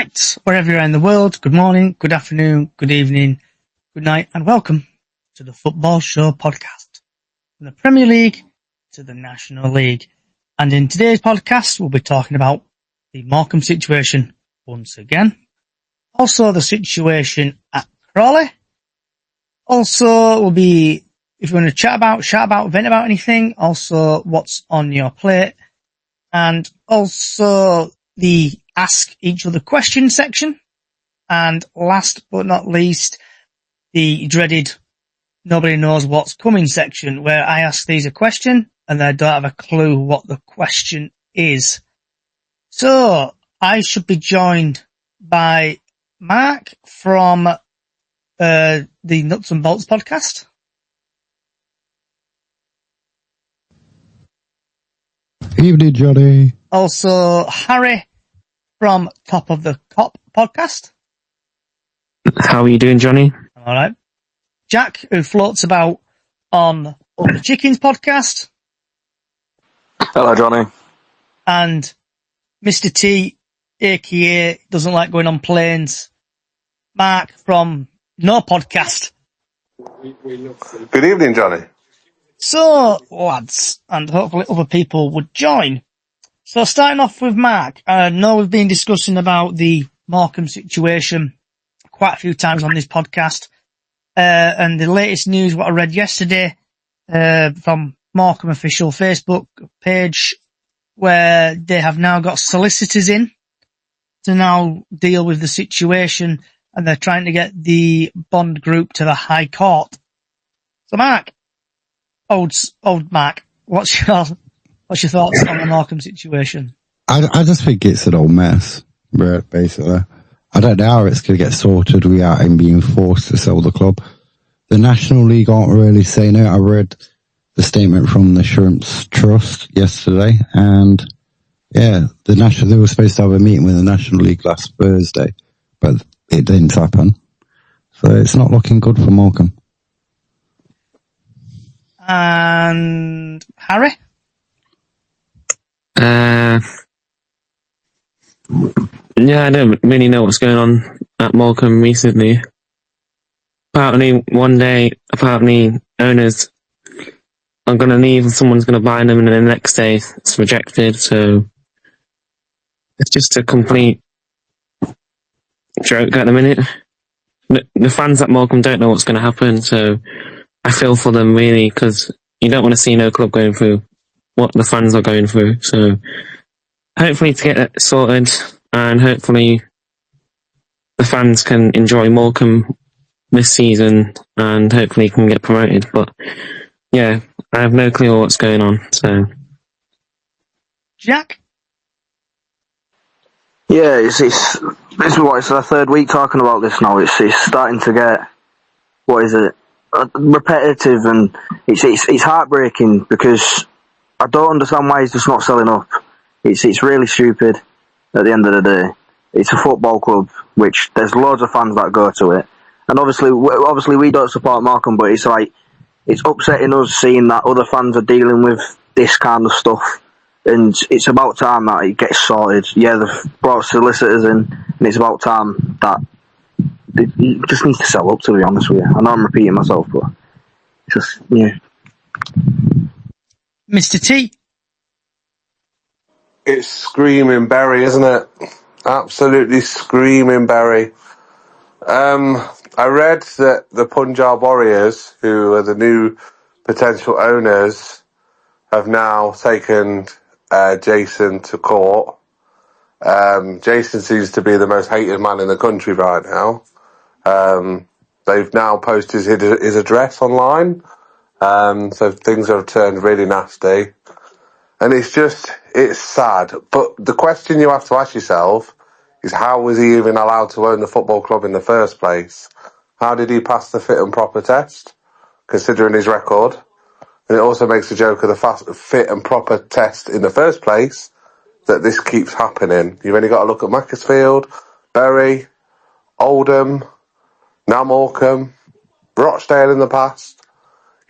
Right, wherever you're in the world, good morning, good afternoon, good evening, good night, and welcome to the Football Show podcast. From the Premier League to the National League. And in today's podcast, we'll be talking about the Morecambe situation once again. Also, the situation at Crawley. Also, we'll be, if you want to chat about, vent about anything. Also, what's on your plate. And also, the Ask Each Other Question section. And last but not least, the dreaded Nobody Knows What's Coming section, where I ask these a question and they don't have a clue what the question is. So, I should be joined by Mark from the Nuts and Bolts podcast. Evening, Johnny. Also, Harry from Top of the Cop podcast. How are you doing, Johnny? All right. Jack, who floats about on the Chickens podcast. Hello, Johnny. And Mr. T, aka doesn't like going on planes. Mark from No Podcast. Good evening, Johnny. So, lads, and hopefully other people would join. So, starting off with Mark, I know we've been discussing about the Morecambe situation quite a few times on this podcast. And the latest news, what I read yesterday, from Morecambe official Facebook page, where they have now got solicitors in to now deal with the situation, and they're trying to get the Bond Group to the High Court. So, Mark, old Mark, what's your thoughts on the Morecambe situation? I just think it's an old mess, basically. I don't know how it's going to get sorted without him being forced to sell the club. The National League aren't really saying it. I read the statement from the Shrimps Trust yesterday, and yeah, they were supposed to have a meeting with the National League last Thursday, but it didn't happen. So it's not looking good for Morecambe. And Harry? Yeah, I don't really know what's going on at Morecambe recently. Apparently, one day, owners are going to leave and someone's going to buy them, and then the next day it's rejected. So it's just a complete joke at the minute. The fans at Morecambe don't know what's going to happen, so I feel for them really, because you don't want to see no club going through what the fans are going through. So hopefully to get it sorted, and hopefully the fans can enjoy Morecambe this season, and hopefully can get promoted. But yeah, I have no clue what's going on. So, Jack? Yeah, it's the third week talking about this now. It's starting to get, repetitive, and it's heartbreaking, because I don't understand why he's just not selling up. It's really stupid at the end of the day. It's a football club, which there's loads of fans that go to it. And obviously we don't support Morecambe, but it's like, it's upsetting us seeing that other fans are dealing with this kind of stuff. And it's about time that it gets sorted. Yeah, they've brought solicitors in, and it's about time that it just needs to sell up, to be honest with you. I know I'm repeating myself, but it's just, yeah. Mr. T? It's screaming Barry, isn't it? Absolutely screaming Barry. I read that the Punjab Warriors, who are the new potential owners, have now taken Jason to court. Jason seems to be the most hated man in the country right now. They've now posted his address online, so things have turned really nasty. And it's sad. But the question you have to ask yourself is, how was he even allowed to own the football club in the first place? How did he pass the fit and proper test, considering his record? And it also makes a joke of the fit and proper test in the first place, that this keeps happening. You've only got to look at Macclesfield, Bury, Oldham, now Morecambe, Rochdale in the past,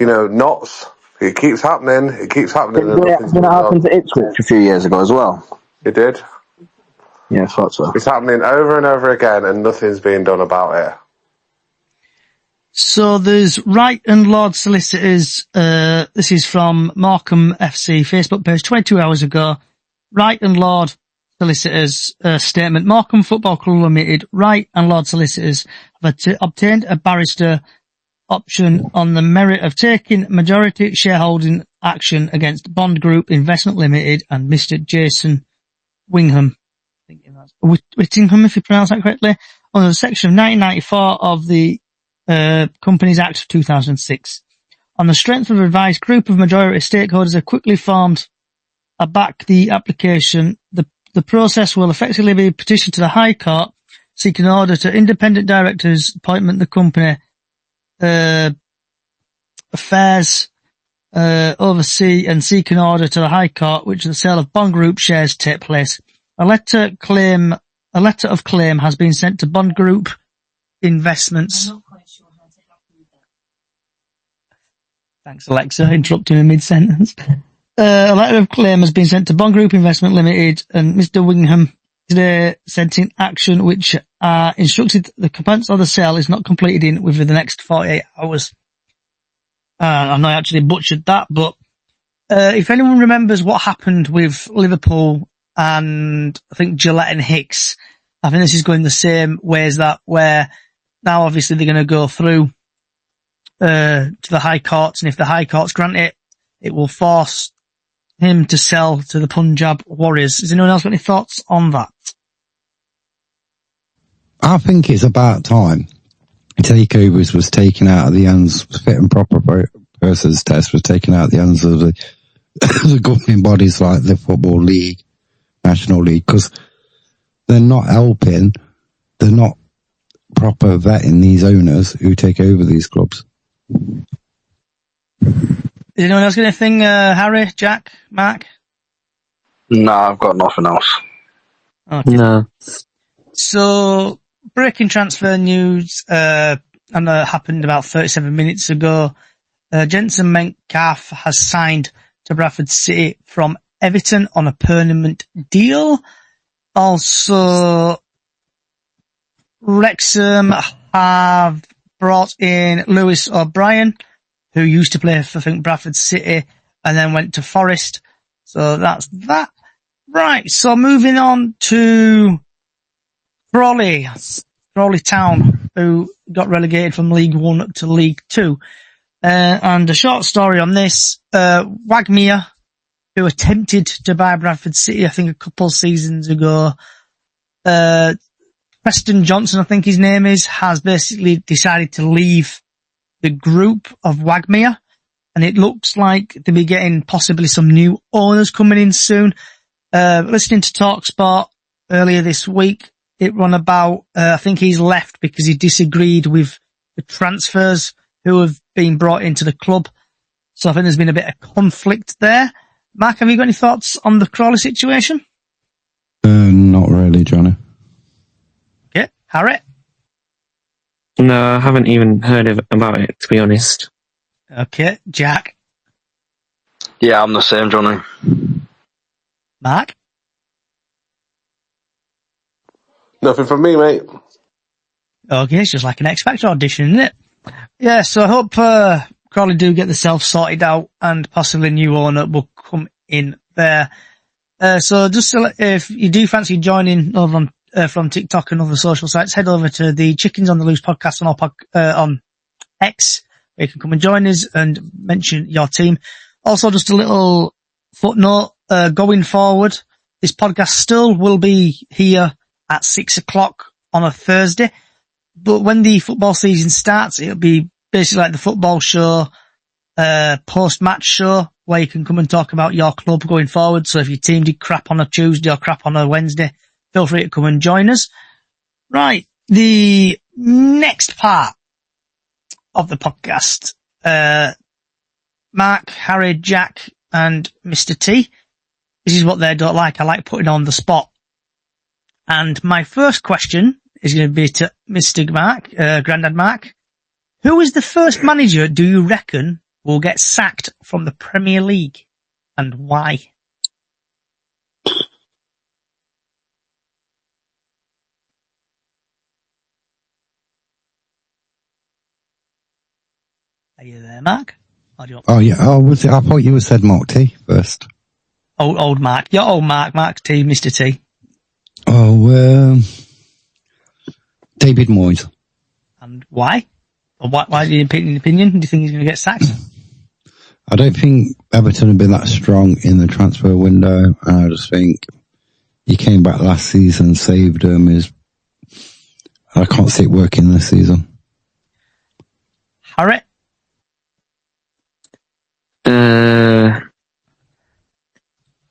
Notts. It keeps happening. Didn't it happen to Ipswich a few years ago as well? It did. Yeah, I thought so. It's happening over and over again, and nothing's being done about it. So there's Wright and Lord Solicitors. This is from Morecambe FC Facebook page 22 hours ago. Wright and Lord Solicitors statement. Morecambe Football Club Limited, Wright and Lord Solicitors have obtained a barrister option on the merit of taking majority shareholding action against Bond Group Investment Limited and Mr. Jason Wingham. Whittingham, if you pronounce that correctly, under section of 1994 of the Companies Act of 2006. On the strength of a revised group of majority stakeholders have quickly formed a back the application. The process will effectively be petitioned to the High Court, seeking an order to independent directors appointment the company affairs oversee and seek an order to the High Court which the sale of Bond Group shares take place. A letter of claim has been sent to Bond Group Investments. I'm not quite sure how to help you with that. Thanks, Alexa, interrupting in mid-sentence. A letter of claim has been sent to Bond Group Investment Limited and Mr. Wingham today, sent in action which instructed the complaints of the sale is not completed in within the next 48 hours. I know I actually butchered that, but if anyone remembers what happened with Liverpool and I think Gillette and Hicks, I think this is going the same way as that, where now obviously they're going to go through to the High Courts, and if the High Courts grant it, it will force him to sell to the Punjab Warriors. Has anyone else got any thoughts on that? I think it's about time takeovers was taken out of the hands, fit and proper persons test was taken out of the hands of the governing bodies like the Football League, National League, because they're not helping, they're not proper vetting these owners who take over these clubs. Is anyone else got anything, Harry, Jack, Mark? No, I've got nothing else. Okay. No. So, breaking transfer news, happened about 37 minutes ago. Jensen Metcalfe has signed to Bradford City from Everton on a permanent deal. Also, Wrexham have brought in Lewis O'Brien, who used to play for, I think, Bradford City and then went to Forest. So that's that. Right, so moving on to Crawley Town, who got relegated from League 1 to League 2. And a short story on this, Wagmere, who attempted to buy Bradford City, I think a couple of seasons ago, Preston Johnson, I think his name is, has basically decided to leave the group of Wagmere, and it looks like they'll be getting possibly some new owners coming in soon. Listening to TalkSport earlier this week, it ran about, I think he's left because he disagreed with the transfers who have been brought into the club. So I think there's been a bit of conflict there. Mark, have you got any thoughts on the Crawley situation? Not really, Johnny. Okay, Harry? No, I haven't even heard about it, to be honest. Okay, Jack? Yeah, I'm the same, Johnny. Mark? Nothing from me, mate. Okay, it's just like an X Factor audition, isn't it? Yeah, so I hope Crawley do get themselves sorted out and possibly a new owner will come in there. So just to if you do fancy joining over on from TikTok and other social sites, head over to the Chickens on the Loose podcast on X, where you can come and join us and mention your team. Also, just a little footnote, going forward, this podcast still will be here at 6:00 on a Thursday, but when the football season starts, it'll be basically like the Fooball Show, post-match show, where you can come and talk about your club going forward. So if your team did crap on a Tuesday or crap on a Wednesday, feel free to come and join us. Right, the next part of the podcast, Mark, Harry, Jack, and Mr. T. This is what they don't like. I like putting on the spot. And my first question is going to be to Mr. Mark, Grandad Mark. Who is the first manager do you reckon will get sacked from the Premier League, and why? Are you there, Mark? Or do you want Oh, yeah. Oh, was it? I thought you said Mark T first. old Mark? You're old Mark. Mark T, Mr. T. Oh, David Moyes. And why? Or why do you pick an opinion? Do you think he's going to get sacked? I don't think Everton have been that strong in the transfer window, and I just think he came back last season, saved them. I can't see it working this season. Harry?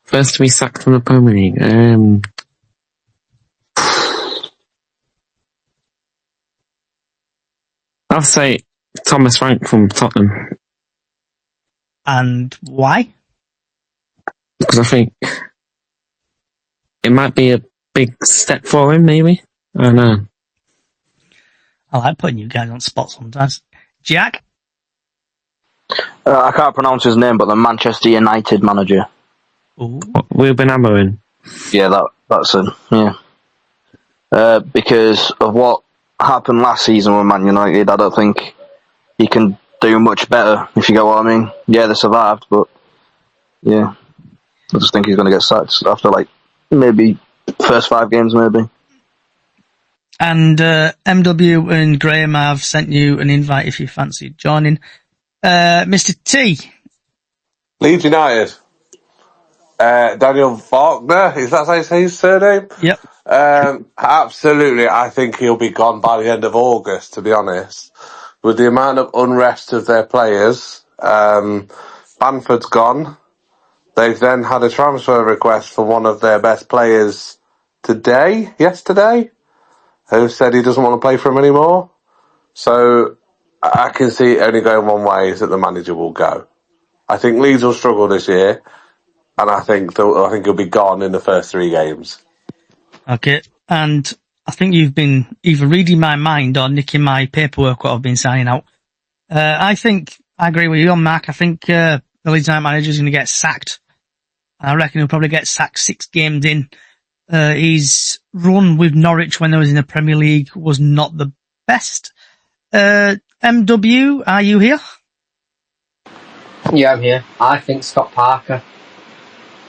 First to be sacked from the Premier League. I'll say Thomas Frank from Tottenham. And why? Because I think it might be a big step for him, maybe. I don't know. I like putting you guys on spot sometimes. Jack? I can't pronounce his name, but the Manchester United manager. Ooh. Ruben Amorim. Yeah, that's him. Yeah. Because of what happened last season with Man United, I don't think he can do much better, if you get what I mean. Yeah, they survived, but yeah, I just think he's going to get sacked after maybe first 5 games, maybe. And MW and Graham have sent you an invite if you fancy joining. Mr. T. Leeds United. Daniel Faulkner, is that how you say his surname? Yep. Absolutely, I think he'll be gone by the end of August, to be honest. With the amount of unrest of their players, Bamford's gone. They've then had a transfer request for one of their best players yesterday, who said he doesn't want to play for him anymore. So I can see it only going one way, is that the manager will go. I think Leeds will struggle this year, and I think he'll be gone in the first 3 games. Okay, and I think you've been either reading my mind or nicking my paperwork what I've been signing out. I think I agree with you on Mark. I think the Leeds United manager is going to get sacked. I reckon he'll probably get sacked 6 games in. His run with Norwich when they was in the Premier League was not the best. MW, are you here? Yeah, I'm here. I think Scott Parker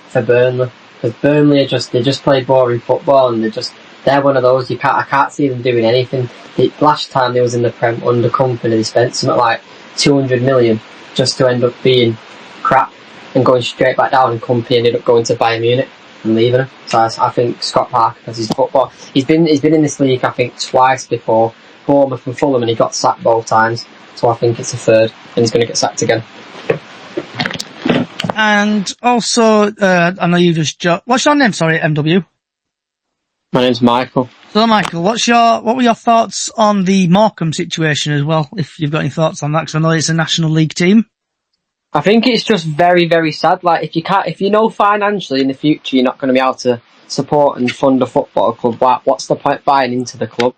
for Burnley, because Burnley they just play boring football, and they're one of those I can't see them doing anything. Last time they was in the Prem under Company, they spent something like 200 million just to end up being crap and going straight back down, and Company ended up going to Bayern Munich and leaving him. So I think Scott Parker, because his football, he's been in this league I think twice before, Bournemouth and Fulham, and he got sacked both times. So I think it's a third, and he's going to get sacked again. And also, I know you just what's your name? Sorry, MW. My name's Michael. So, Michael, what were your thoughts on the Morecambe situation as well? If you've got any thoughts on that, because I know it's a National League team. I think it's just very, very sad. Like, if you know financially in the future you're not going to be able to support and fund a football club, what's the point buying into the club?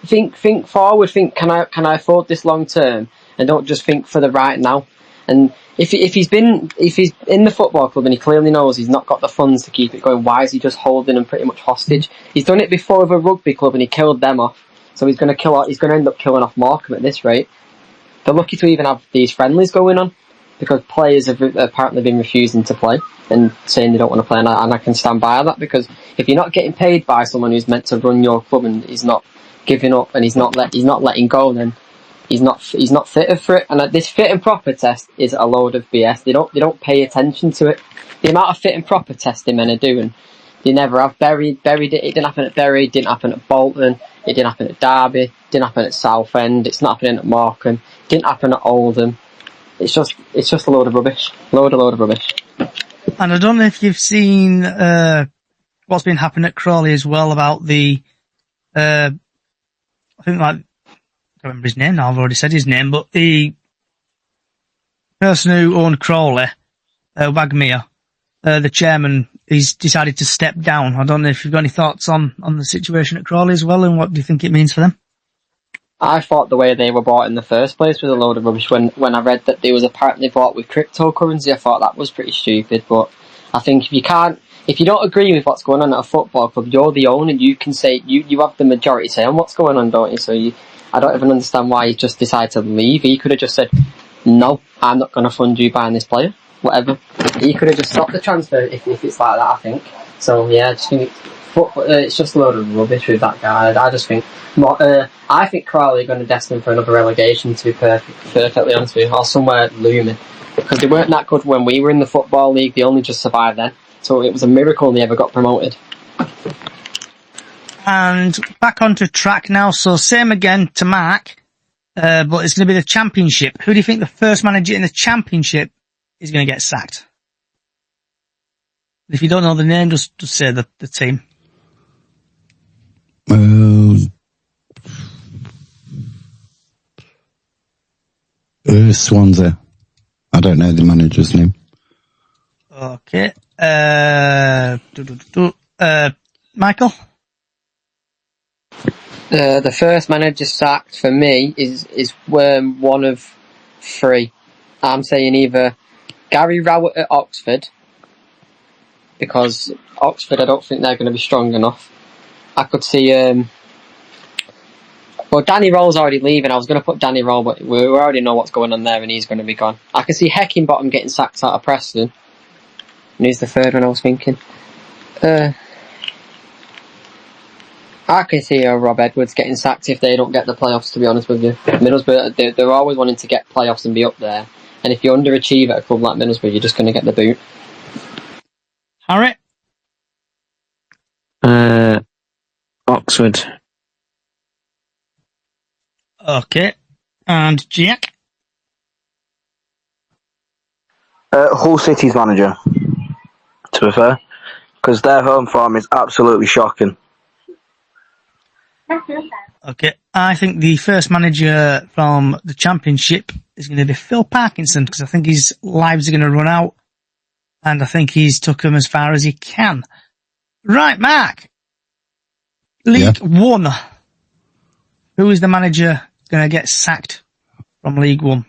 Think forward. Think, can I afford this long term? And don't just think for the right now. And if he's in the football club and he clearly knows he's not got the funds to keep it going, why is he just holding them pretty much hostage? He's done it before with a rugby club and he killed them off. So he's going to end up killing off Morecambe at this rate. They're lucky to even have these friendlies going on, because players have apparently been refusing to play and saying they don't want to play, and I can stand by that, because if you're not getting paid by someone who's meant to run your club and he's not giving up and he's not letting go, then he's not fit for it. And this fit and proper test is a load of BS. They don't pay attention to it. The amount of fit and proper testing men are doing, they never have. It didn't happen at Bury, it didn't happen at Bolton, it didn't happen at Derby, it didn't happen at Southend, it's not happening at Morecambe, it didn't happen at Oldham. It's just a load of rubbish. Load of rubbish. And I don't know if you've seen what's been happening at Crawley as well about the I think I can't remember his name now, I've already said his name, but the person who owned Crawley, Wagmere, the chairman, he's decided to step down. I don't know if you've got any thoughts on the situation at Crawley as well, and what do you think it means for them? I thought the way they were bought in the first place was a load of rubbish. When I read that they was apparently bought with cryptocurrency, I thought that was pretty stupid. But I think if you don't agree with what's going on at a football club, you're the owner. You can say you have the majority say on what's going on, don't you? So I don't even understand why he just decided to leave. He could have just said, no, I'm not going to fund you buying this player. Whatever. He could have just stopped the transfer if it's like that, I think. So, yeah, I just think it's just a load of rubbish with that guy. I just think... I think Crawley are going to destine for another relegation, to be perfectly honest with you, or somewhere looming. Because they weren't that good when we were in the Football League. They only just survived then. So it was a miracle they ever got promoted. And back onto track now. So same again to Mark, but it's going to be the Championship. Who do you think the first manager in the Championship is going to get sacked? If you don't know the name, just say the team. Swansea. I don't know the manager's name. Okay. Michael? The first manager sacked for me is one of three. I'm saying either Gary Rowett at Oxford, because Oxford, I don't think they're going to be strong enough. I could see... Danny Roll's already leaving. I was going to put Danny Roll, but we already know what's going on there, and he's going to be gone. I can see Heckingbottom getting sacked out of Preston. And who's the third one I was thinking? I can see Rob Edwards getting sacked if they don't get the playoffs, to be honest with you. Middlesbrough, they're always wanting to get playoffs and be up there. And if you underachieve at a club like Middlesbrough, you're just going to get the boot. Harry? Oxford. Okay. And Jack? Hull City's manager, to be fair, because their home form is absolutely shocking. Okay. I think the first manager from the Championship is going to be Phil Parkinson, because I think his lives are going to run out, and I think he's took him as far as he can. Right, Mark. League One. Who is the manager going to get sacked from League One?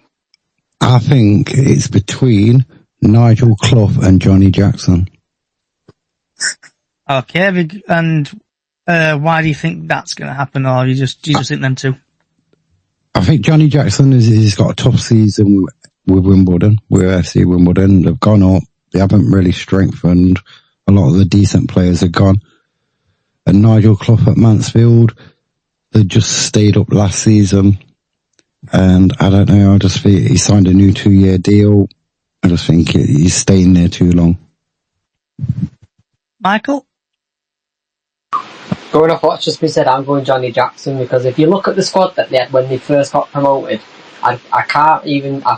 I think it's between Nigel Clough and Johnny Jackson. Okay, and why do you think that's going to happen, or do you just think them two? I think Johnny Jackson he's got a tough season with Wimbledon, with FC Wimbledon. They've gone up. They haven't really strengthened. A lot of the decent players are gone. And Nigel Clough at Mansfield, they just stayed up last season. And I don't know, I just think he signed a new 2-year deal. I just think he's staying there too long. Michael? Going off what's just been said, I'm going Johnny Jackson, because if you look at the squad that they had when they first got promoted, I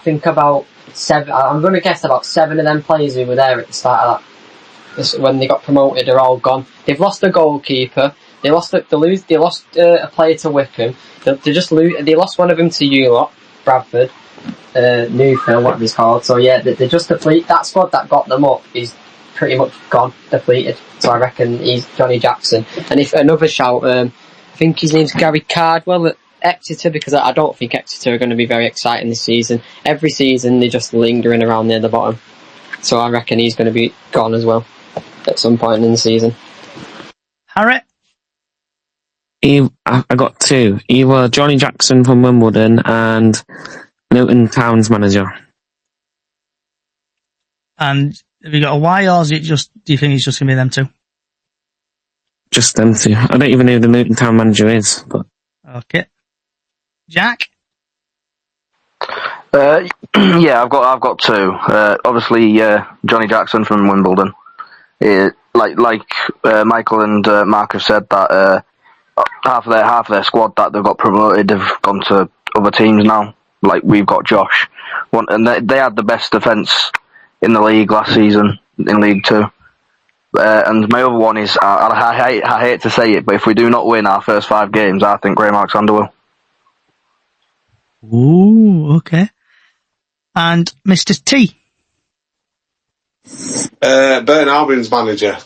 think about 7, I'm going to guess about 7 of them players who were there at the start of that, when they got promoted, are all gone. They've lost a goalkeeper, they lost a player to Wickham, they lost one of them to you lot, Bradford, Newfield, whatever he's called. So yeah, they just deplete. That squad that got them up is pretty much gone, depleted. So I reckon he's Johnny Jackson. And if another shout, I think his name's Gary Cardwell at Exeter, because I don't think Exeter are going to be very exciting this season. Every season they're just lingering around near the bottom. So I reckon he's going to be gone as well at some point in the season. Harry? I got two. Either Johnny Jackson from Wimbledon and Luton Town's manager. And have you got a why, or is it just, do you think it's just going to be them two? Just them two. I don't even know who the Luton Town manager is. But Okay. Jack? Yeah, I've got two. Obviously, Johnny Jackson from Wimbledon. Like Michael and Mark have said, that half of their squad that they've got promoted have gone to other teams now. Like we've got Josh, and they had the best defence in the league last season in League Two. And my other one is, I hate to say it, but if we do not win our first 5 games, I think Graham Alexander will. Ooh, okay. And Mr. T? Burton Albion's manager.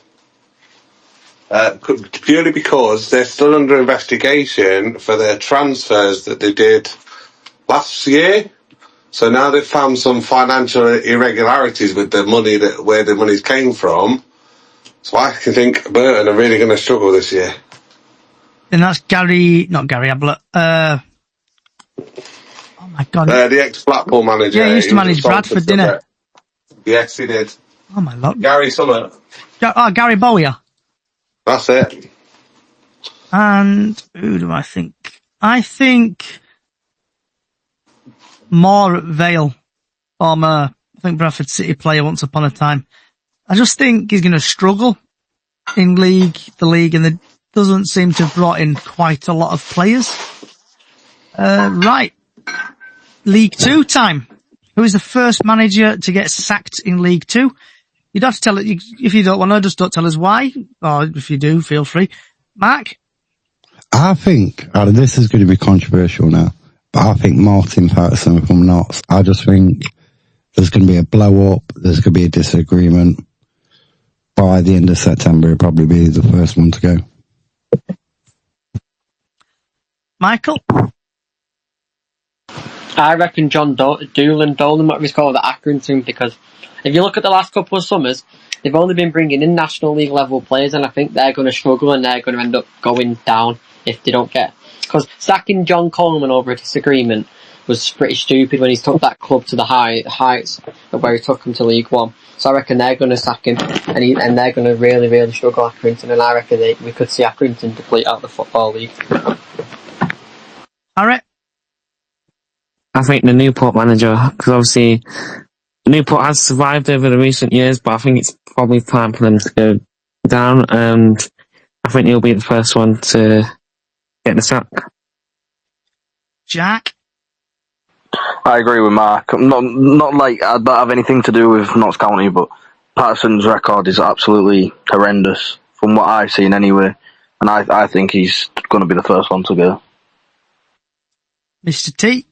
Purely because they're still under investigation for their transfers that they did last year. So now they've found some financial irregularities with the money, where the money's came from. So I can think Burton are really going to struggle this year. And that's not Gary Ablett. Oh my God. The ex-Blackpool manager. Yeah, he used to was manage Bradford, didn't responsible for it. Yes, he did. Oh my Lord. Gary Summer. Gary Bowyer. That's it. And who do I think? I think more at Vale. Former, I think Bradford City player once upon a time. I just think he's going to struggle in the league, and there doesn't seem to have brought in quite a lot of players. Right. League Two time. Who is the first manager to get sacked in League Two? You'd have to tell it, if you don't want to, just don't tell us why. Or if you do, feel free. Mark? I think, this is going to be controversial now, but I think Martin Patterson from Notts. I just think there's going to be a blow up, there's going to be a disagreement. By the end of September, he'll probably be the first one to go. Michael? I reckon John Dolan, whatever he's called, at Accrington, because if you look at the last couple of summers, they've only been bringing in National League level players, and I think they're going to struggle and they're going to end up going down if they don't get... Because sacking John Coleman over a disagreement was pretty stupid when he's took that club to the heights of where he took them to League One. So I reckon they're going to sack him, and they're going to really, really struggle, Accrington, and I reckon we could see Accrington deplete out the Football League. Harry? I think the Newport manager, because obviously Newport has survived over the recent years, but I think it's probably time for them to go down, and I think he'll be the first one to get the sack. Jack? I agree with Mark. Not like I don't have anything to do with Notts County, but Patterson's record is absolutely horrendous from what I've seen anyway, and I think he's going to be the first one to go. Mr. T?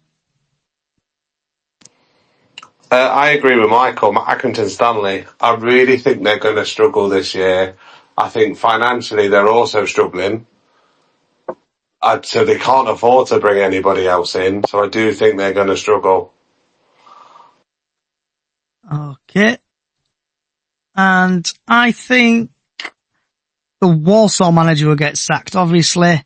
I agree with Michael. Accrington Stanley. I really think they're going to struggle this year. I think financially they're also struggling. So they can't afford to bring anybody else in. So I do think they're going to struggle. Okay. And I think the Walsall manager will get sacked. Obviously,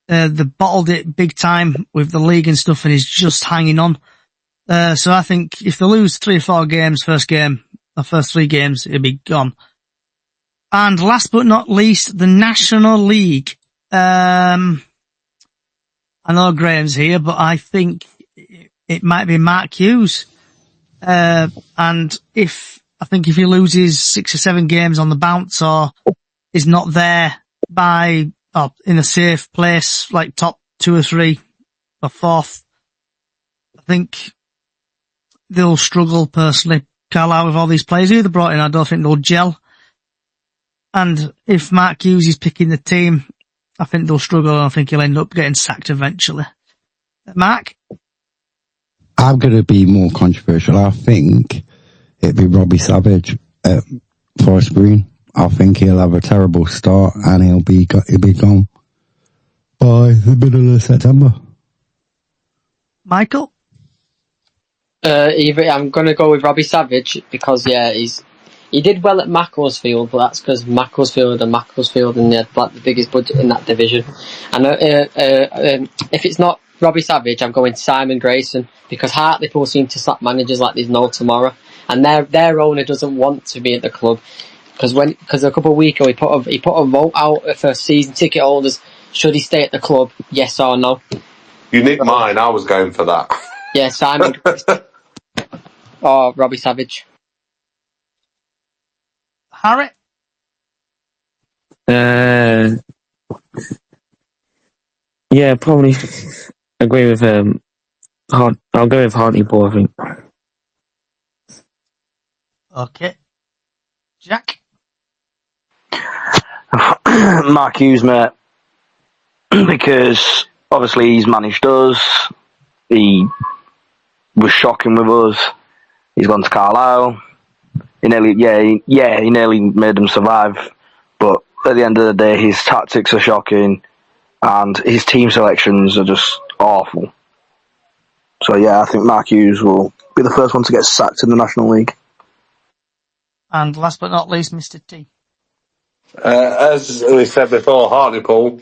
they bottled it big time with the league and stuff, and he's just hanging on. So I think if they lose 3 or 4 games, first 3 games, he'll be gone. And last but not least, the National League. I know Graham's here, but I think it might be Mark Hughes. And if he loses 6 or 7 games on the bounce, or is not there in a safe place, like top 2 or 3 or 4th, I think they'll struggle personally. Carlisle, with all these players who they brought in, I don't think they'll gel. And if Mark Hughes is picking the team, I think they'll struggle, and I think he'll end up getting sacked eventually. Mark? I'm going to be more controversial. I think it'd be Robbie Savage at Forest Green. I think he'll have a terrible start, and he'll be gone by the middle of September. Michael? I'm going to go with Robbie Savage because, he did well at Macclesfield, but that's because Macclesfield, and they had the biggest budget in that division. And if it's not Robbie Savage, I'm going Simon Grayson, because Hartlepool seem to slap managers like there's no tomorrow, and their owner doesn't want to be at the club, because a couple of weeks ago he put a vote out for season ticket holders: should he stay at the club, yes or no? You nicked mine. I was going for that. Yeah, Simon Grayson or Robbie Savage. Harry? Yeah, probably agree with I'll go with Hartlepool, I think. Okay. Jack? Mark Hughes, mate, because obviously he's managed us. He was shocking with us. He's gone to Carlisle. He nearly made them survive. But at the end of the day, his tactics are shocking, and his team selections are just awful. So I think Mark Hughes will be the first one to get sacked in the National League. And last but not least, Mr. T. As we said before, Hartlepool,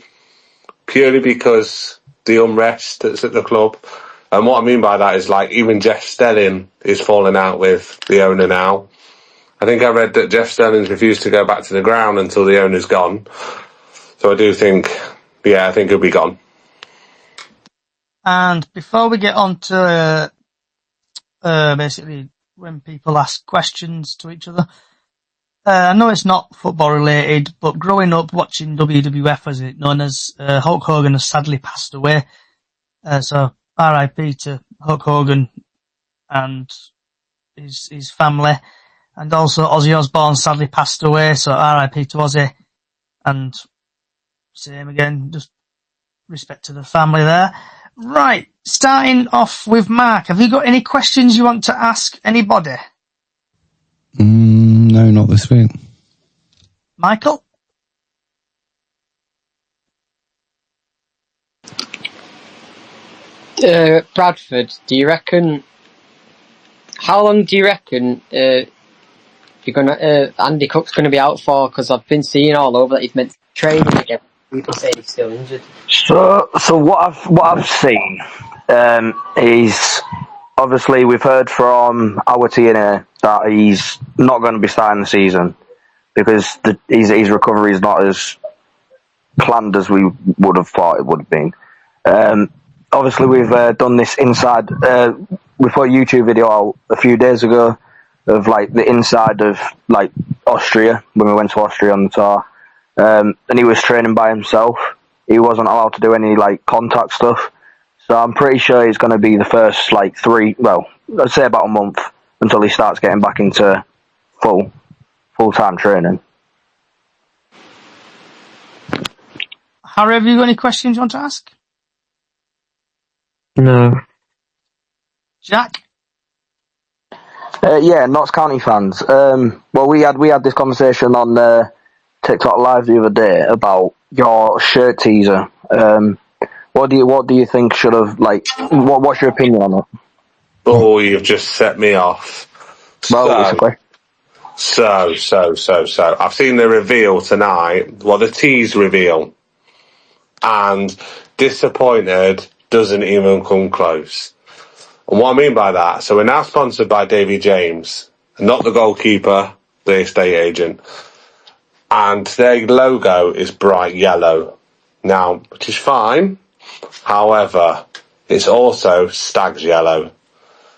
purely because the unrest that's at the club. And what I mean by that is, like, even Jeff Stelling is falling out with the owner now. I think I read that Jeff Stelling's refused to go back to the ground until the owner's gone. So I do think, I think he'll be gone. And before we get on to basically when people ask questions to each other, I know it's not football related, but growing up watching WWF, as it's known as, Hulk Hogan has sadly passed away. So RIP to Hulk Hogan and his family. And also Ozzy Osbourne sadly passed away, so RIP to Ozzy. And same again, just respect to the family there. Right, starting off with Mark. Have you got any questions you want to ask anybody? No, not this week. Michael? Bradford, do you reckon? How long do you reckon you're gonna? Andy Cook's gonna be out for? Because I've been seeing all over that he's meant to be training again. People say he's still injured. So what I've seen is, obviously we've heard from our TNA that he's not going to be starting the season because his recovery is not as planned as we would have thought it would have been. Obviously we've done this inside. We put a YouTube video out a few days ago of like the inside of like Austria when we went to Austria on the tour, and he was training by himself. He wasn't allowed to do any like contact stuff. So I'm pretty sure it's going to be the first like I'd say about a month until he starts getting back into full-time training. Harry, have you got any questions you want to ask? No. Jack? Yeah, Notts County fans. Well, we had this conversation on TikTok Live the other day about your shirt teaser. What do you think should have what's your opinion on it? Oh, you've just set me off. Well, basically. So. I've seen the reveal tonight. Well, the tease reveal. And disappointed doesn't even come close. And what I mean by that, so we're now sponsored by Davy James, not the goalkeeper, the estate agent. And their logo is bright yellow. Now, which is fine. However, it's also Stag's yellow.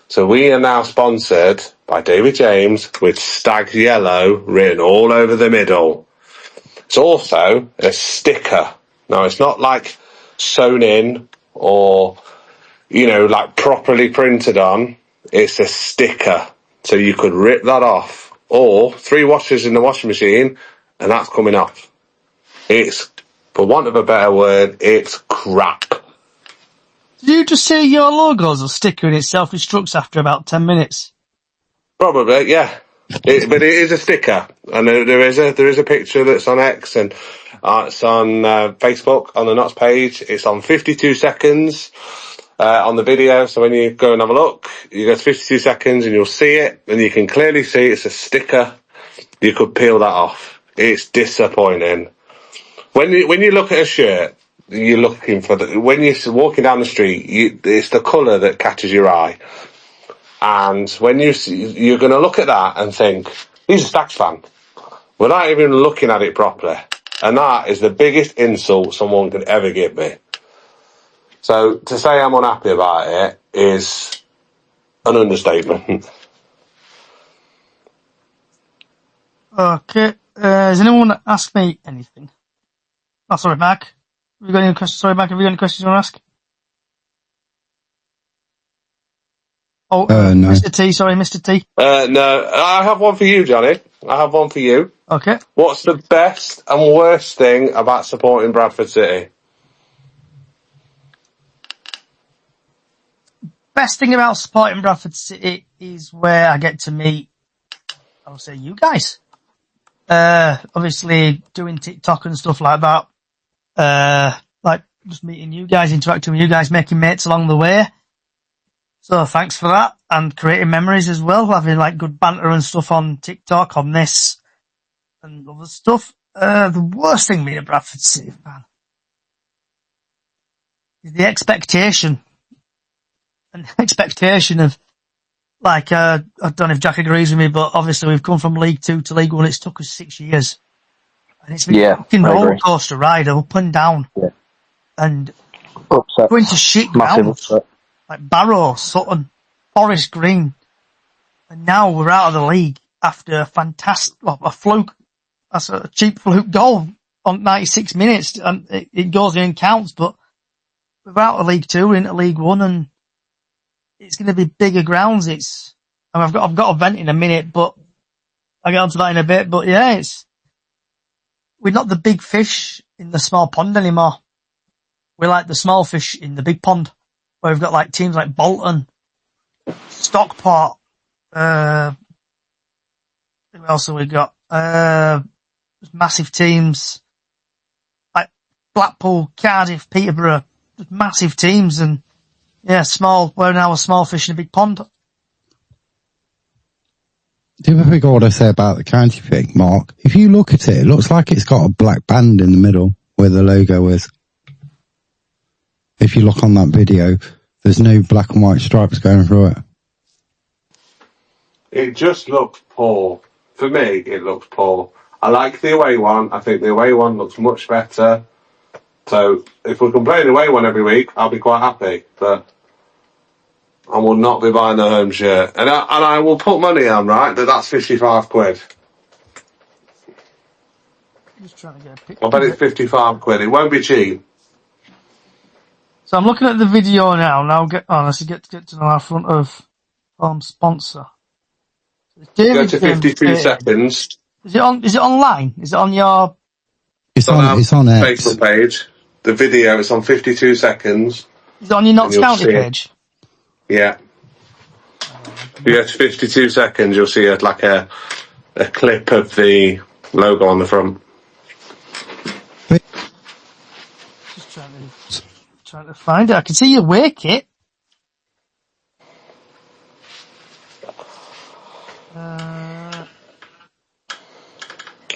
So we are now sponsored by David James with Stag's yellow written all over the middle. It's also a sticker. Now, it's not like sewn in or, like properly printed on. It's a sticker. So you could rip that off. Or 3 washes in the washing machine and that's coming off. It's, for want of a better word, it's crap. Did you just say your logo's a sticker and it self-destructs after about 10 minutes? Probably, yeah. But it is a sticker, and there is a picture that's on X and it's on Facebook on the Notts page. It's on 52 seconds on the video. So when you go and have a look, you go to 52 seconds and you'll see it, and you can clearly see it's a sticker. You could peel that off. It's disappointing. When you look at a shirt, you're looking for when you're walking down the street, it's the colour that catches your eye. And when you're going to look at that and think, he's a Stags fan, without even looking at it properly. And that is the biggest insult someone could ever give me. So to say I'm unhappy about it is an understatement. Okay. Has anyone asked me anything? Oh, sorry, Mark. Have you got any questions? Sorry, Mark. Have you got any questions you want to ask? Oh, No. Mr. T. Sorry, Mr. T. No, I have one for you, Johnny. I have one for you. Okay. What's the best and worst thing about supporting Bradford City? Best thing about supporting Bradford City is where I get to meet, I'll say, you guys. Obviously doing TikTok and stuff like that. Like just meeting you guys, interacting with you guys, making mates along the way. So thanks for that, and creating memories as well, having like good banter and stuff on TikTok, on this, and other stuff. The worst thing being a Bradford City fan. is the expectation. And the expectation of, like, I don't know if Jack agrees with me, but obviously we've come from League 2 to League 1. It's took us 6 years. And it's been a fucking roller coaster ride, up and down. Yeah. And Upset. going to shit Massive grounds. upset. Like Barrow, Sutton, Forest Green. And now we're out of the league after a fluke. That's a cheap fluke goal on 96 minutes. And it goes in and counts, but we're out of League 2, we're into League 1, and it's going to be bigger grounds. I've got a vent in a minute, but I'll get onto that in a bit. But yeah, we're not the big fish in the small pond anymore. We're like the small fish in the big pond, where we've got like teams like Bolton, Stockport, who else have we got? Massive teams like Blackpool, Cardiff, Peterborough, massive teams, and yeah, we're now a small fish in a big pond. Do you ever think what I say about the county thing, Mark? If you look at it, it looks like it's got a black band in the middle where the logo is. If you look on that video, there's no black and white stripes going through it. It just looks poor. For me, it looks poor. I like the away one. I think the away one looks much better. So if we can play the away one every week, I'll be quite happy. But I will not be buying the home shirt. And I will put money on, right, that's 55 quid. Just trying to get a picture. I bet it's 55 quid. It won't be cheap. So I'm looking at the video now. Now let's get to know our front of home sponsor. Go to 52 seconds. Is it online? Is it on your? It's on X. Facebook page. The video is on 52 seconds. Is it on your Notts County page? Yeah. If you go to 52 seconds, you'll see a clip of the logo on the front. Just trying to find it. I can see your away kit.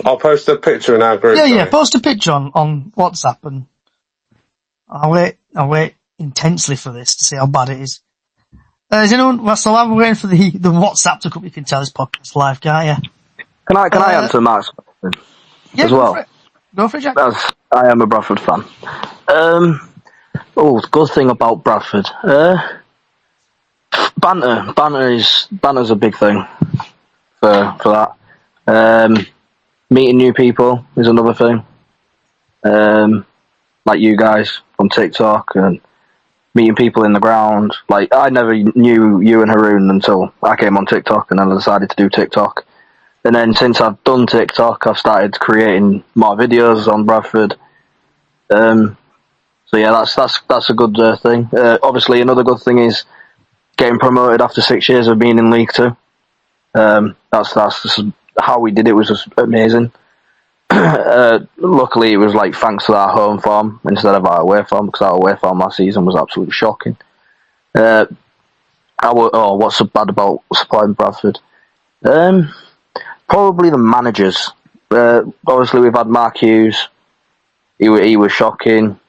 I'll post a picture in our group. Yeah. Post a picture on WhatsApp, and I'll wait intensely for this to see how bad it is. Is anyone? Well, so I'm waiting for the WhatsApp to come. You can tell this podcast live, can't you? Can I answer Mark's question as well? Go for it, Jack. I am a Bradford fan. Good thing about Bradford. Banter's a big thing for that. Meeting new people is another thing. Like you guys on TikTok and meeting people in the ground. Like, I never knew you and Haroon until I came on TikTok, and then I decided to do TikTok. And then since I've done TikTok, I've started creating more videos on Bradford. So yeah, that's a good thing. Obviously, another good thing is getting promoted after 6 years of being in League 2. That's just how we did it, was just amazing. Luckily, it was like thanks to our home form instead of our away form, because our away form last season was absolutely shocking. What's so bad about supporting Bradford? Probably the managers. Obviously, we've had Mark Hughes. He was shocking.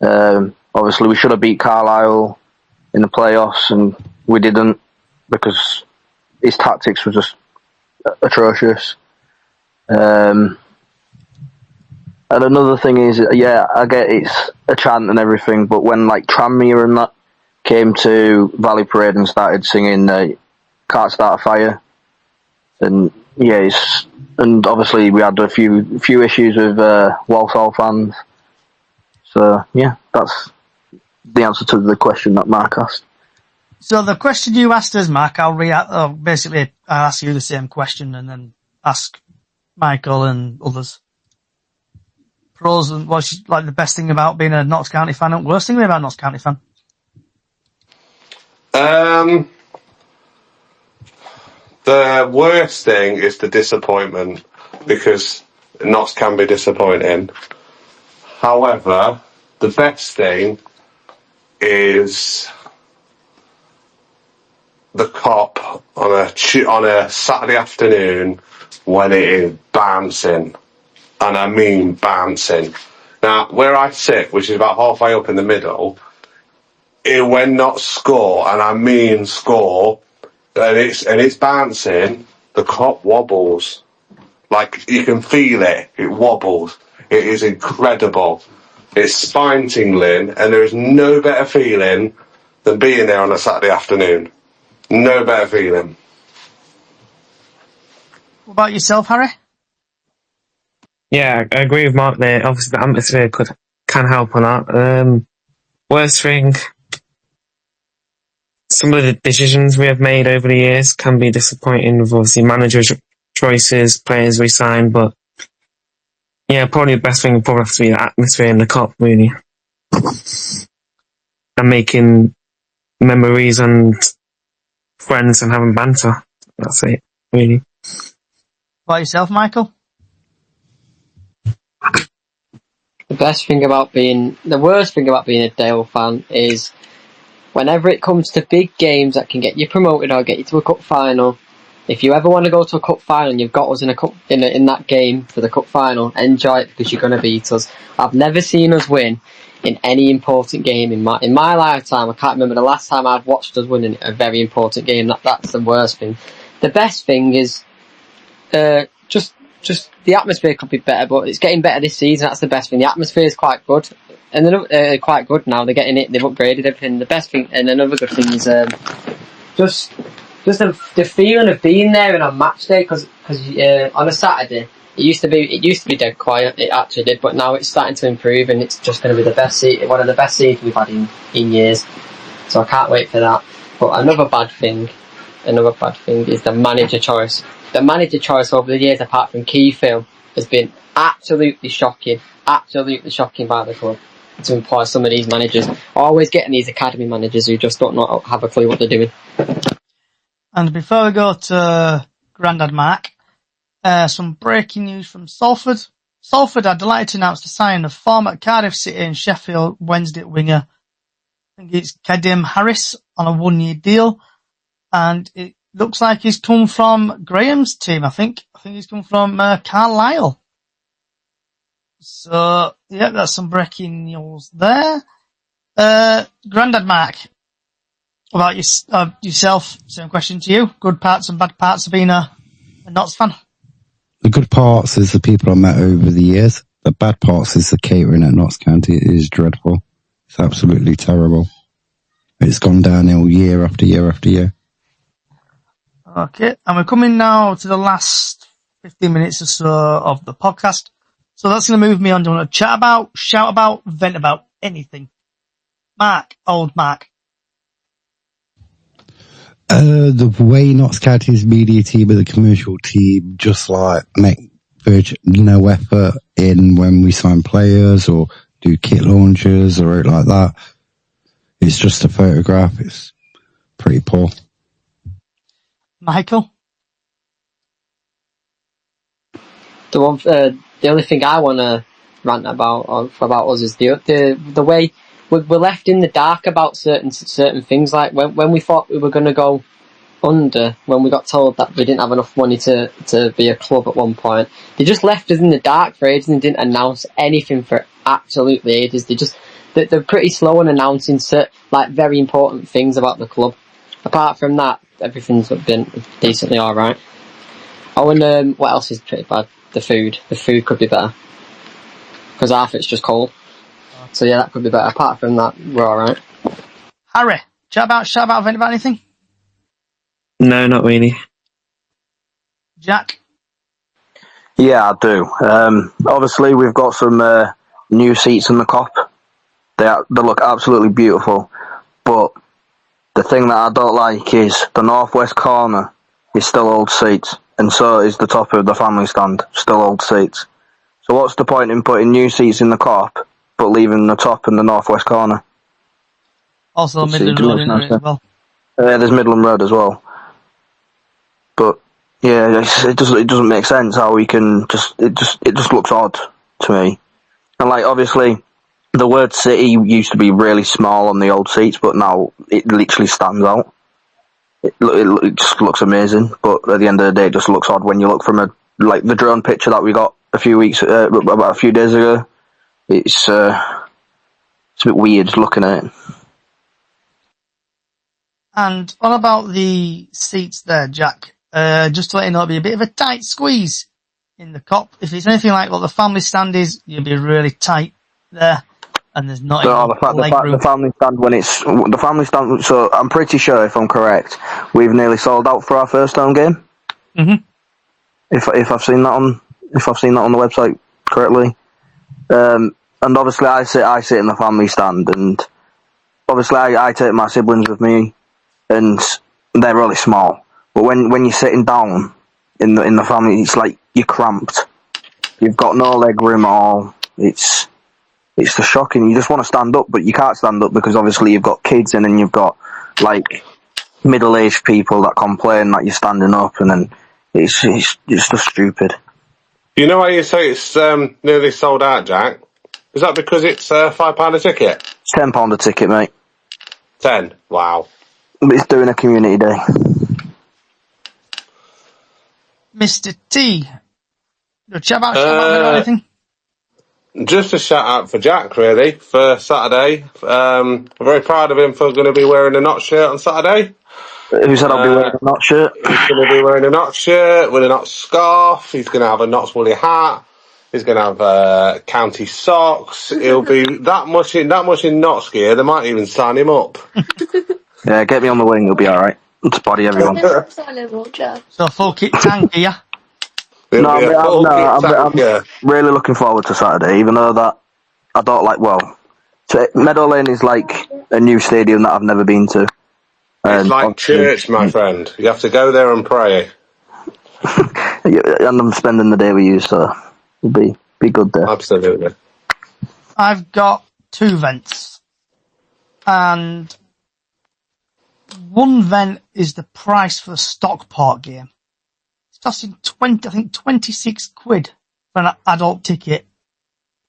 Obviously, we should have beat Carlisle in the playoffs, and we didn't, because his tactics were just atrocious. And another thing is, yeah, I get it's a chant and everything, but when like Tranmere and that came to Valley Parade and started singing "Can't Start a Fire," and yeah, and obviously we had a few issues with Walsall fans. So yeah, that's the answer to the question that Mark asked. So the question you asked us, Mark, I'll ask you the same question and then ask Michael and others. Pros and what's like the best thing about being a Notts County fan and worst thing about Notts County fan? The worst thing is the disappointment, because Notts can be disappointing. However, the best thing is the cop on a Saturday afternoon when it is bouncing, and I mean bouncing. Now, where I sit, which is about halfway up in the middle, when not score, and I mean score, and it's bouncing, the Kop wobbles. Like, you can feel it. It wobbles. It is incredible. It's spine tingling, and there is no better feeling than being there on a Saturday afternoon. No better feeling. What about yourself, Harry? Yeah, I agree with Mark there. Obviously, the atmosphere can help on that. Worst thing, some of the decisions we have made over the years can be disappointing with obviously managers' choices, players we signed, but yeah, probably the best thing would probably have to be the atmosphere in the Kop, really. And making memories and friends and having banter. That's it, really. What about yourself, Michael? The worst thing about being a Dale fan is whenever it comes to big games that can get you promoted or get you to a cup final. If you ever want to go to a cup final and you've got us in a cup in that game for the cup final, enjoy it because you're going to beat us. I've never seen us win in any important game in my lifetime. I can't remember the last time I've watched us win in a very important game. That's the worst thing. The best thing is just the atmosphere could be better, but it's getting better this season. That's the best thing. The atmosphere is quite good, and they're quite good now. They're getting it. They've upgraded everything. The best thing, and another good thing is just the feeling of being there on a match day. Because on a Saturday, it used to be dead quiet. It actually did, but now it's starting to improve, and it's just going to be one of the best seasons we've had in years. So I can't wait for that. But another bad thing is the manager choice. The manager choice over the years, apart from Keith-Hill, has been absolutely shocking by the club to employ some of these managers. Always getting these academy managers who just don't have a clue what they're doing. And before we go to Grandad Mark, some breaking news from Salford. Salford are delighted to announce the signing of former Cardiff City and Sheffield Wednesday winger, I think it's Kadim Harris, on a 1-year deal. And it looks like he's come from Graham's team, I think. I think he's come from Carlisle. So, yeah, that's some breaking news there. Grandad Mark, about yourself, same question to you. Good parts and bad parts of being a Notts fan? The good parts is the people I met over the years. The bad parts is the catering at Notts County. It is dreadful. It's absolutely terrible. It's gone downhill year after year after year. Okay, and we're coming now to the last 15 minutes or so of the podcast. So that's going to move me on to want to chat about, shout about, vent about anything. Mark, old Mark. The way Notts County's media team and the commercial team just like make no effort in when we sign players or do kit launches or anything like that. It's just a photograph. It's pretty poor. Michael? The only thing I want to rant about us is the way we're left in the dark about certain things. Like when we thought we were going to go under, when we got told that we didn't have enough money to be a club at one point, they just left us in the dark for ages and didn't announce anything for absolutely ages. They're pretty slow in announcing like very important things about the club. Apart from that, everything's been decently alright. Oh, and what else is pretty bad? The food. The food could be better. Because half it's just cold. So yeah, that could be better. Apart from that, we're alright. Harry, shout about anything? No, not really. Jack? Yeah, I do. Obviously, we've got some new seats in the Kop. They look absolutely beautiful. But the thing that I don't like is the northwest corner is still old seats. And so is the top of the family stand, still old seats. So what's the point in putting new seats in the Kop, but leaving the top and the northwest corner? Also Midland Road in there as well. There's Midland Road as well. But yeah, it doesn't make sense how we can it just looks odd to me. And like obviously the word city used to be really small on the old seats, but now it literally stands out. It just looks amazing, but at the end of the day, it just looks odd when you look from the drone picture that we got about a few days ago. It's a bit weird looking at it. And what about the seats there, Jack? Just to let you know, it'll be a bit of a tight squeeze in the Kop. If it's anything like what the family stand is, you'll be really tight there. And there's not enough leg room. The family stand the family stand. So I'm pretty sure, if I'm correct, we've nearly sold out for our first home game. Mm-hmm. If I've seen that on the website correctly, and obviously I sit in the family stand, and obviously I take my siblings with me, and they're really small. But when you're sitting down in the family, it's like you're cramped. You've got no leg room at all. It's just shocking. You just want to stand up, but you can't stand up because obviously you've got kids in, and you've got like middle-aged people that complain that you're standing up, and then it's just stupid. You know why you say it's nearly sold out, Jack? Is that because it's £5 a ticket? It's £10 a ticket, mate. 10. Wow. It's doing a community day. Mr. T, chat about anything? Just a shout out for Jack, really, for Saturday. I'm very proud of him for going to be wearing a Notts shirt on Saturday. Who said I'll be wearing a Notts shirt? He's going to be wearing a Notts shirt with a Notts scarf. He's going to have a Notts woolly hat. He's going to have county socks. He'll be that much in Notts gear. They might even sign him up. Yeah, get me on the wing. You'll be all right. It's body everyone. So full kit tank, yeah. I'm really looking forward to Saturday, even though that I don't like. Well, Meadow Lane is like a new stadium that I've never been to. It's like church, my friend. You have to go there and pray. And I'm spending the day with you, so it'll be good there. Absolutely. I've got 2 vents, and one vent is the price for the Stockport game. It's costing 26 quid for an adult ticket.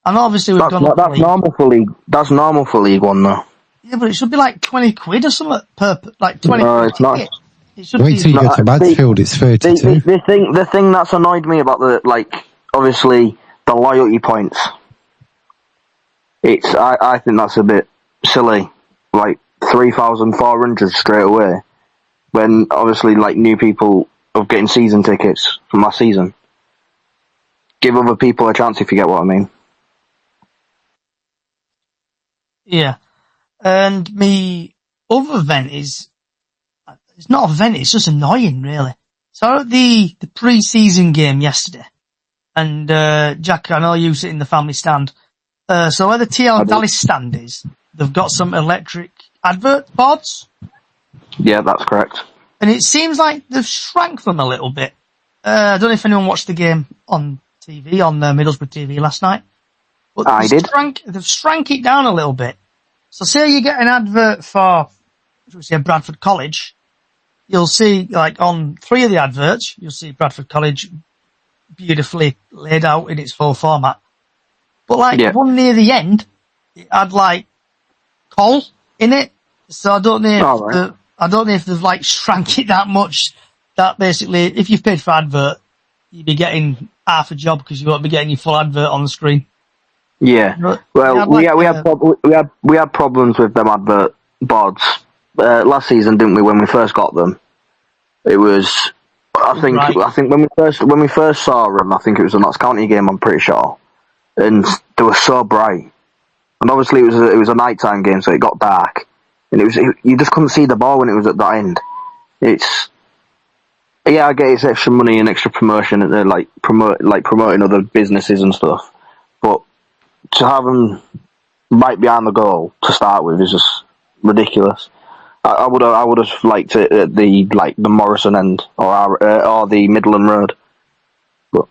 And obviously we've gone up. That's normal for league. That's normal for League One, though. Yeah, but it should be like 20 quid or something per, like 20 No, quid it's not. ticket. It should Wait be. till you get to Mansfield, it's 32. The thing that's annoyed me about obviously the loyalty points. I think that's a bit silly. Like 3,400 straight away, when obviously like new people are getting season tickets from last season. Give other people a chance, if you get what I mean. Yeah. And me other vent is, it's not a vent, it's just annoying, really. So at the pre-season game yesterday, and Jack, I know you sit in the family stand. So where the TL Dallas stand is, they've got some electric advert boards. Yeah, that's correct. And it seems like they've shrank them a little bit. I don't know if anyone watched the game on TV, on Middlesbrough TV last night. But I did. They've shrank it down a little bit. So say you get an advert for, should we say, Bradford College, you'll see, like, on 3 of the adverts, you'll see Bradford College beautifully laid out in its full format. But, like, one near the end, it had, like, Col in it. So I don't know if they've, like, shrank it that much that basically, if you've paid for advert, you'd be getting half a job because you won't be getting your full advert on the screen. Yeah. Well, we had problems with them advert boards last season, didn't we? When we first got them, it was. I think when we first saw them, I think it was a Notts County game. I'm pretty sure, and they were so bright, and obviously it was a nighttime game, so it got dark, and you just couldn't see the ball when it was at that end. I get it's extra money and extra promotion, and they're promoting other businesses and stuff, but to have them right behind the goal to start with is just ridiculous. I would have liked it at the Morrison end or the Midland Road, but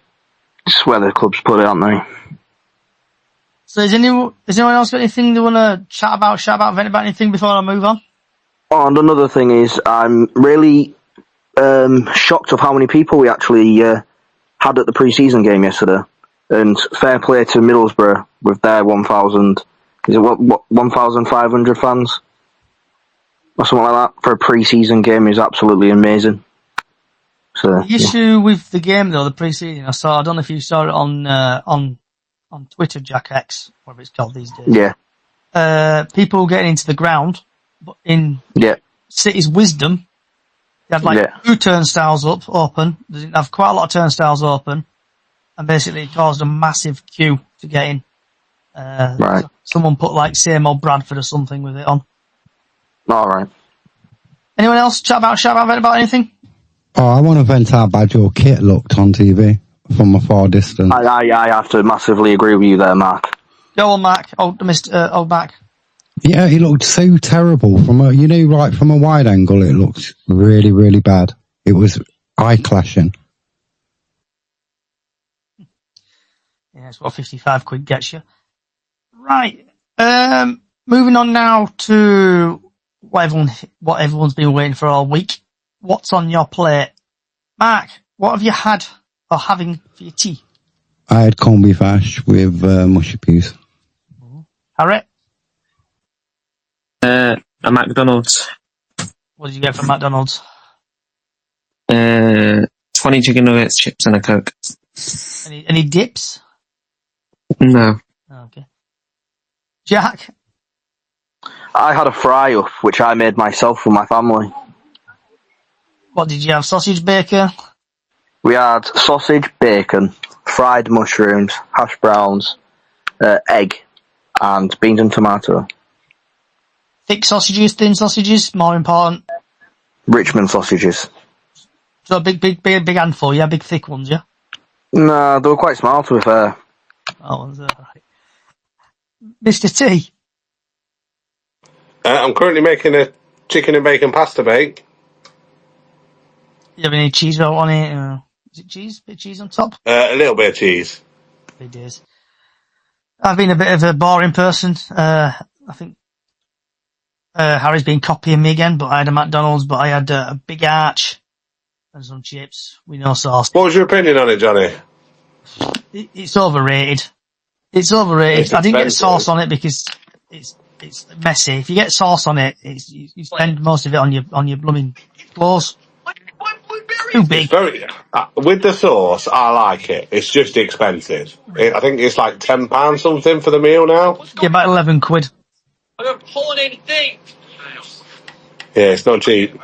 it's where the clubs put it, aren't they? So has anyone else got anything they want to chat about, vent about anything before I move on? Oh, and another thing is, I'm really shocked of how many people we actually had at the pre-season game yesterday. And fair play to Middlesbrough with their 1,500 fans? Or something like that for a pre-season game is absolutely amazing. So the issue with the game, though, the pre-season, I don't know if you saw it on Twitter, Jack X, whatever it's called these days. Yeah. People getting into the ground, but City's wisdom. They had like 2 turnstiles open. They didn't have quite a lot of turnstiles open, and basically it caused a massive queue to get in. Right. So someone put like same old Bradford or something with it on. All right. Anyone else shout about anything? Oh, I want to vent how bad your kit looked on TV from a far distance. I have to massively agree with you there, Mark. Go on, Mac. Old Mac. Yeah, it looked so terrible from from a wide angle. It looked really, really bad. It was eye clashing. Yeah, it's what 55 quid gets you. Right. Moving on now to what everyone's been waiting for all week. What's on your plate? Mark, what have you had or having for your tea? I had corned beef hash with mushy peas. Harry? A McDonald's. What did you get from McDonald's? 20 chicken nuggets, chips, and a Coke. Any dips? No. Okay. Jack? I had a fry-up, which I made myself for my family. What did you have? Sausage, bacon? We had sausage, bacon, fried mushrooms, hash browns, egg, and beans and tomato. Thick sausages, thin sausages, more important. Richmond sausages. So big handful, yeah? Big thick ones, yeah? No, they were quite small, to be fair. Oh, is that right? Mr. T? I'm currently making a chicken and bacon pasta bake. You have any cheese on it? Is it cheese? Bit of cheese on top? A little bit of cheese. It is. I've been a bit of a boring person. I think Harry's been copying me again, but I had a McDonald's, but I had a big arch and some chips with no sauce. What was your opinion on it, Johnny? It's overrated. It's overrated. It's I didn't get expensive. sauce on it because it's messy. If you get sauce on it, you spend most of it on your blooming clothes. Too big. Very with the sauce, I like it. It's just expensive. I think it's like £10 something for the meal now. Yeah, about 11 quid. Yeah, it's not cheap.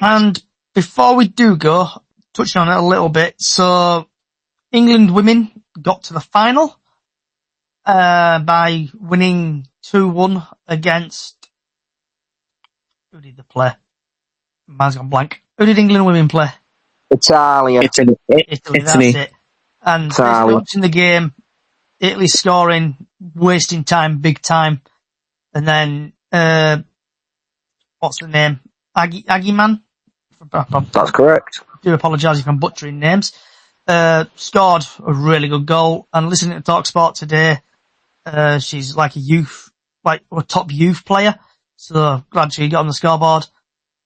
And before we do go, touching on it a little bit, so England women got to the final by winning 2-1 against... Who did they play? Mine's gone blank. Who did England women play? Italia. Italy, that's it. And basically watching the game, Italy scoring, wasting time, big time. And then, what's the name? Aggie Man? That's correct. I do apologise if I'm butchering names. Scored a really good goal. And listening to TalkSport today, she's like a top youth player. So glad she got on the scoreboard.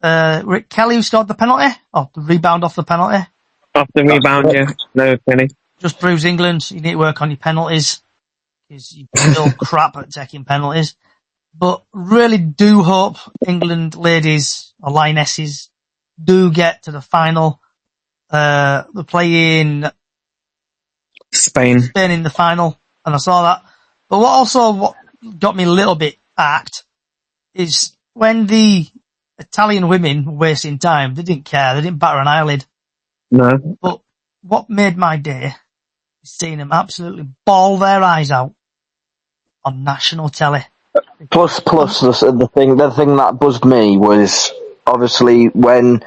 Rick Kelly, who scored the penalty, or the rebound off the penalty. Off the rebound, yeah. No, Kenny. Just proves England, you need to work on your penalties, because you're still crap at taking penalties. But really do hope England ladies, or lionesses, do get to the final. They're playing Spain in the final, and I saw that. But what got me a little bit act is when the Italian women were wasting time, they didn't care, they didn't batter an eyelid. No. But what made my day is seeing them absolutely bawl their eyes out on national telly. Plus, the thing that buzzed me was obviously when,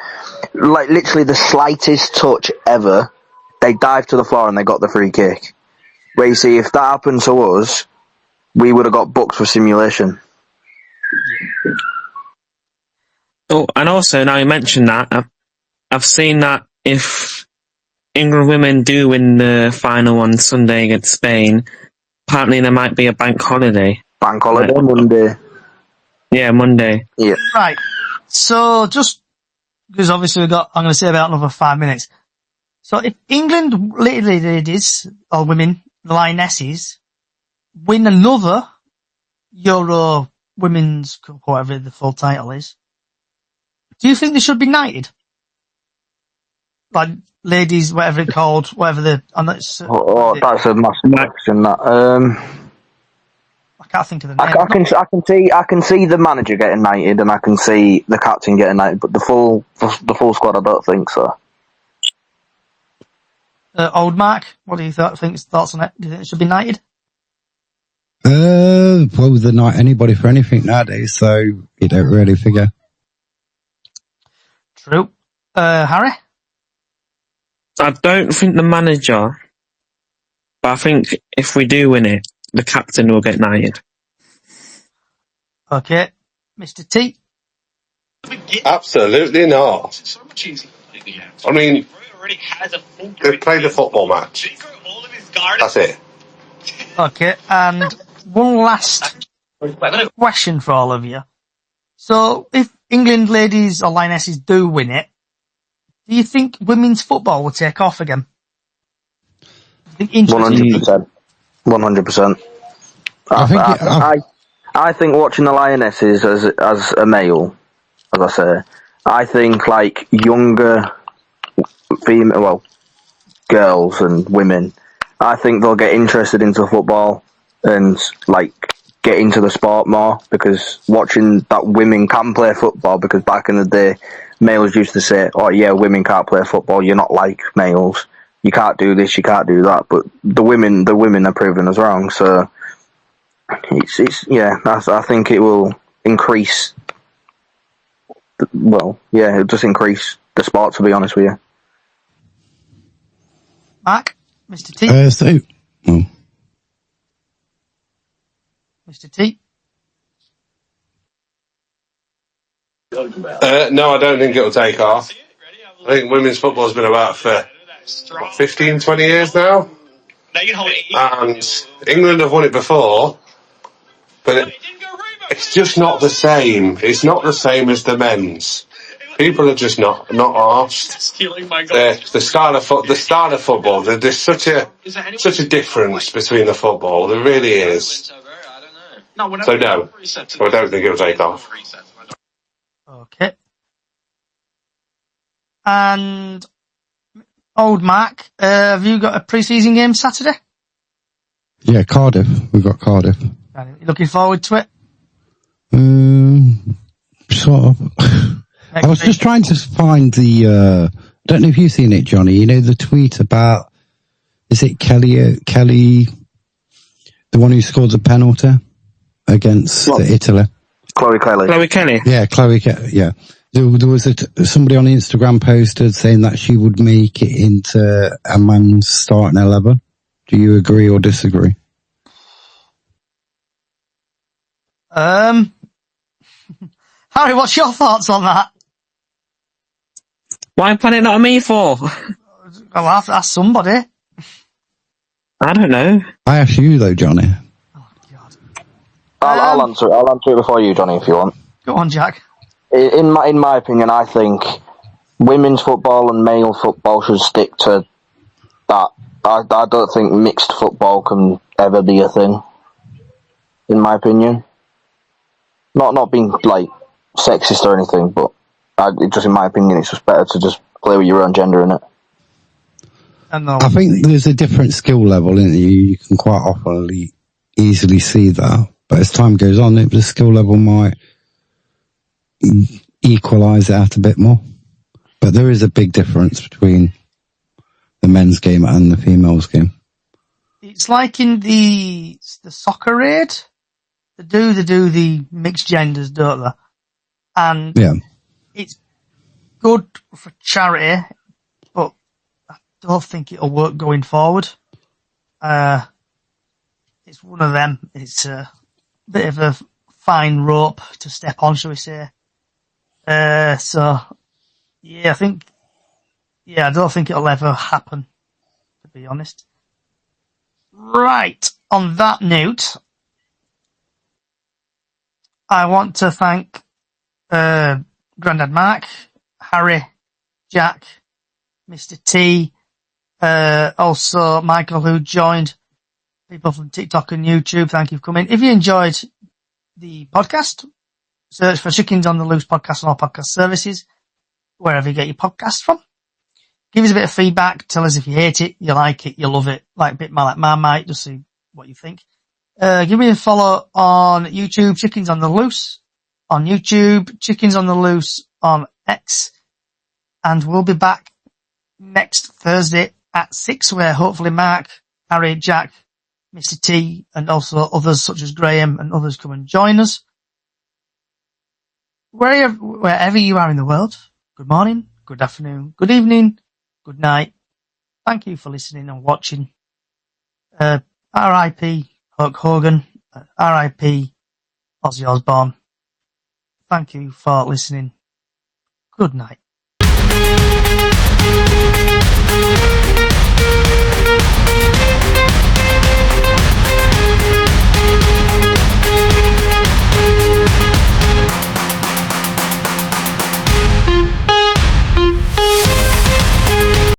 like, literally the slightest touch ever, they dived to the floor and they got the free kick. Where you see, if that happened to us, we would have got booked for simulation. Oh, and also, now you mentioned that, I've seen that if England women do win the final on Sunday against Spain, apparently there might be a bank holiday. Bank holiday, Monday. Yeah, Monday. Yeah. Right. So just, because obviously I'm going to say about another 5 minutes. So if England ladies, or women, the lionesses, win another Euro Women's Cup, whatever the full title is, do you think they should be knighted? Like, ladies, whatever it's called, whatever the... That's a massive question, that. I can't think of the name. I can see the manager getting knighted, and I can see the captain getting knighted, but the full squad, I don't think so. Old Mark, what do you thoughts on it? Do you think it should be knighted? Well, they're not anybody for anything nowadays, so it don't really figure. True. Harry? I don't think the manager, but I think if we do win it, the captain will get knighted. Okay. Mr. T? Absolutely not. I mean, they played a football match. That's it. Okay, and one last question for all of you. So, if England ladies or Lionesses do win it, do you think women's football will take off again? 100%. 100%. I think watching the Lionesses as a male, as I say, I think like younger girls and women, I think they'll get interested into football and like get into the sport more, because watching that women can play football, because back in the day males used to say, oh yeah, women can't play football, you're not like males, you can't do this, you can't do that, but the women are proving us wrong. So I think it will increase. Well, yeah, it'll just increase the sport, to be honest with you. Mark, Mr. T. Mr. T. No, I don't think it'll take off. I think women's football's been about for 15, 20 years now. And England have won it before, but it's just not the same. It's not the same as the men's. People are just not arsed. The style of football. There's such a difference between the football. There really is. So no, I don't think it'll take off. Okay. And old Mark, have you got a pre-season game Saturday? Yeah, Cardiff. We've got Cardiff. You looking forward to it? Sort of. I was just trying to find I don't know if you've seen it, Johnny. You know the tweet about, is it Kelly, the one who scored the penalty against Italy? Chloe Kelly. Yeah, Chloe Kelly. Yeah, there was somebody on Instagram posted saying that she would make it into a man's starting 11. Do you agree or disagree? Harry, what's your thoughts on that? Why put it not on me for? I'll have to ask somebody. I don't know. I ask you though, Johnny. Oh, God. I'll answer it before you, Johnny, if you want. Go on, Jack. In my opinion, I think women's football and male football should stick to that. I don't think mixed football can ever be a thing, in my opinion. Not being like sexist or anything, but just in my opinion, it's just better to just play with your own gender in it. I think there's a different skill level in it. You can quite often easily see that, but as time goes on, the skill level might equalise it out a bit more. But there is a big difference between the men's game and the females' game. It's like in the soccer raid. They do the mixed genders, don't they? And yeah, it's good for charity, but I don't think it'll work going forward. It's one of them. It's a bit of a fine rope to step on, shall we say. So, yeah, I don't think it'll ever happen, to be honest. Right, on that note, I want to thank Grandad Mark, Harry, Jack, Mr. T, also Michael, who joined, people from TikTok and YouTube. Thank you for coming. If you enjoyed the podcast, search for Chickens on the Loose podcast on all podcast services, wherever you get your podcast from. Give us a bit of feedback. Tell us if you hate it, you like it, you love it, like a bit more like Marmite, just see what you think. Give me a follow on YouTube, Chickens on the Loose on YouTube, Chickens on the Loose on X, and we'll be back next Thursday at 6, where hopefully Mark, Harry, Jack, Mr. T, and also others such as Graham and others come and join us. Wherever you are in the world, good morning, good afternoon, good evening, good night. Thank you for listening and watching. R.I.P. Hulk Hogan, R.I.P. Ozzy Osbourne. Thank you for listening. Good night.